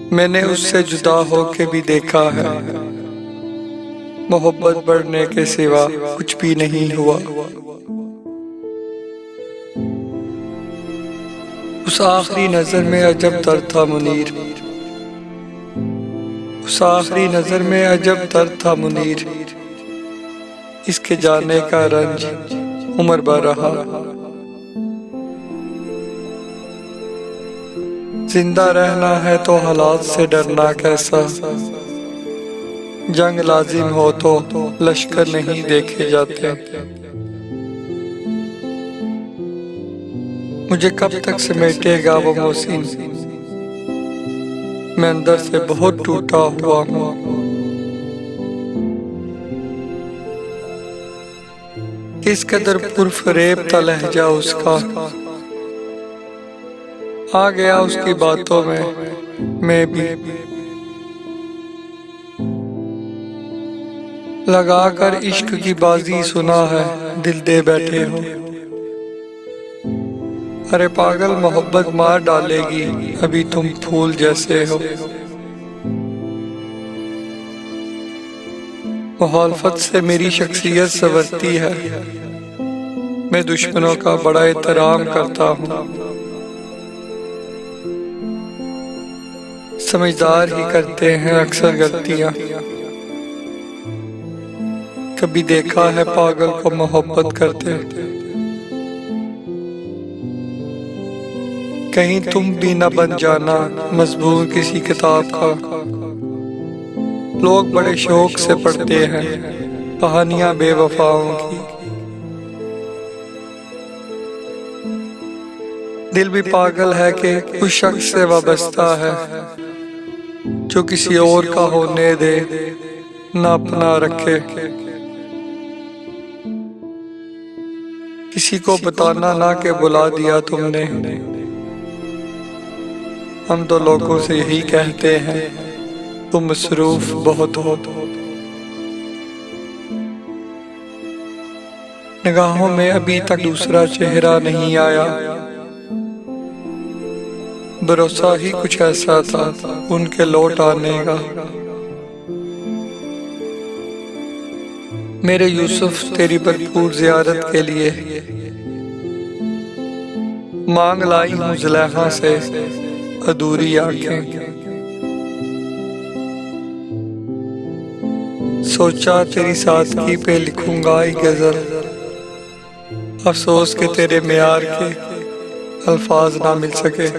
मैंने उससे जुदा होके भी देखा है, मोहब्बत बढ़ने के सिवा कुछ भी नहीं हुआ। उस आखिरी नजर में अजब दर्द था मुनीर, उस आखिरी नजर में अजब दर्द था मुनीर। इसके जाने का रंज उम्र भर रहा। जिंदा रहना है तो हालात से डरना कैसा, जंग लाजिम हो तो लश्कर नहीं देखे जाते। मुझे कब तक समेटेगा वो मोहसिन, मैं अंदर से बहुत टूटा हुआ हूँ। किस कदर पुरफरेब था लहजा उसका, आ गया उसकी बातों में मैं भी। लगाकर इश्क की बाजी सुना है दिल दे बैठे हो। अरे पागल मोहब्बत मार डालेगी, अभी तुम फूल जैसे हो। मुखालफत से मेरी शख्सियत संवरती है, मैं दुश्मनों का बड़ा एहतराम करता हूँ। समझदार ही करते हैं अक्सर गलतियाँ, कभी देखा है पागल को मोहब्बत करते। कहीं तुम भी न बन जाना मजबूर किसी किताब का। लोग बड़े शौक से पढ़ते हैं कहानियां बेवफाओं की। दिल भी पागल है कि उस शख्स से वाबस्ता है जो किसी और का होने दे ना अपना रखे। किसी को बताना ना के बुला दिया तुमने, हम तो लोगों से यही कहते हैं तुम मसरूफ बहुत हो। निगाहों में अभी तक दूसरा चेहरा नहीं आया, भरोसा ही कुछ ऐसा था उनके लौट आने का। मेरे यूसुफ तेरी भरपूर जियारत के लिए मांग लाई हूँ जुलेखा से अधूरी आंखें। सोचा तेरी सादगी पे लिखूंगा एक गजल, अफसोस के तेरे मेयार के अल्फाज ना मिल सके।